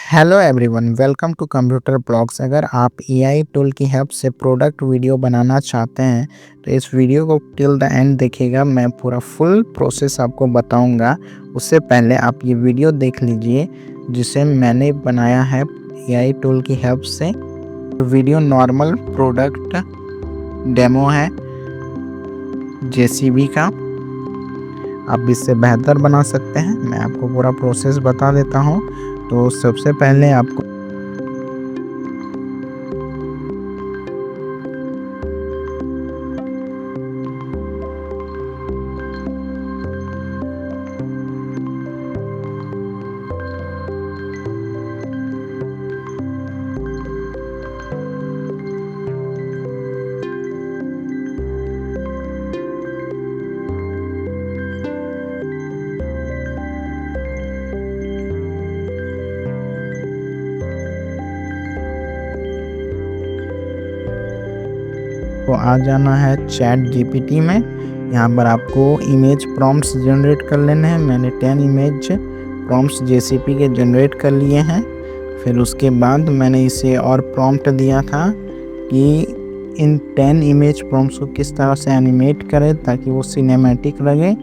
Hello everyone, welcome to computer blogs. अगर आप AI tool की हेल्प से प्रोडक्ट वीडियो बनाना चाहते हैं तो इस वीडियो को टिल द एंड देखिएगा। मैं पूरा फुल प्रोसेस आपको बताऊंगा। उससे पहले आप ये वीडियो देख लीजिए जिसे मैंने बनाया है एआई टूल की हेल्प से। वीडियो नॉर्मल प्रोडक्ट डेमो है जेसीबी का। आप इससे बेहतर बना सकते हैं। मैं आपको पूरा प्रोसेस बता देता हूँ। तो सबसे पहले आपको आ जाना है चैट जीपीटी में। यहाँ पर आपको इमेज प्रॉम्प्ट्स जनरेट कर लेने हैं। मैंने 10 इमेज प्रॉम्प्ट्स जेसीपी के जनरेट कर लिए हैं। फिर उसके बाद मैंने इसे और प्रॉम्प्ट दिया था कि इन 10 इमेज प्रॉम्प्ट्स को किस तरह से एनिमेट करें ताकि वो सिनेमैटिक लगे।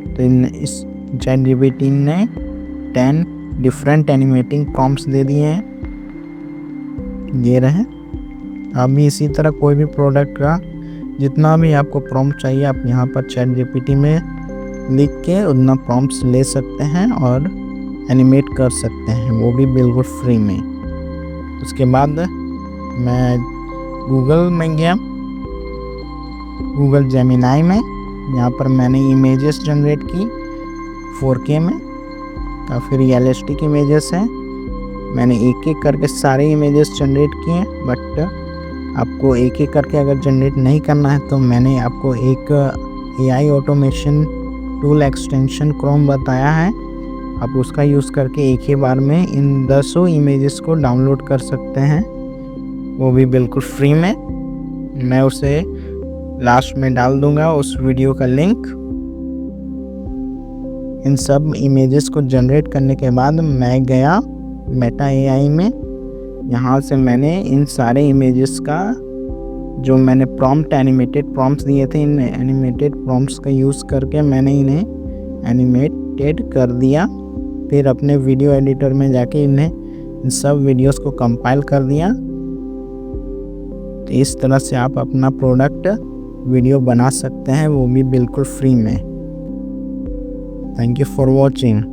तो इस चैट जीपीटी ने 10 डिफरेंट एनिमेटिंग प्रॉम्प्ट्स दे दिए हैं। ये रहे। आप भी इसी तरह कोई भी प्रोडक्ट का जितना भी आपको प्रॉम्प्ट चाहिए आप यहाँ पर चैट जीपीटी में लिख के उतना प्रॉम्प्ट्स ले सकते हैं और एनिमेट कर सकते हैं, वो भी बिल्कुल फ्री में। उसके बाद मैं गूगल में गया, गूगल जेमिनाई में। यहाँ पर मैंने इमेजेस जनरेट की 4K में। काफ़ी रियलिस्टिक इमेजेस हैं। मैंने एक एक करके सारे इमेजेस जनरेट किए, बट आपको एक एक करके अगर जनरेट नहीं करना है तो मैंने आपको एक AI automation tool extension Chrome बताया है। आप उसका यूज़ करके एक ही बार में इन 10 इमेजेस को डाउनलोड कर सकते हैं, वो भी बिल्कुल फ्री में। मैं उसे लास्ट में डाल दूंगा उस वीडियो का लिंक। इन सब इमेजेस को जनरेट करने के बाद मैं गया मेटा एआई में। यहाँ से मैंने इन सारे इमेजेस का जो मैंने प्रॉम्प्ट एनिमेटेड प्रॉम्प्ट्स दिए थे, इन एनिमेटेड प्रॉम्प्ट्स का यूज़ करके मैंने इन्हें एनिमेटेड कर दिया। फिर अपने वीडियो एडिटर में जाके इन सब वीडियोस को कंपाइल कर दिया। तो इस तरह से आप अपना प्रोडक्ट वीडियो बना सकते हैं, वो भी बिल्कुल फ्री में। Thank you for watching.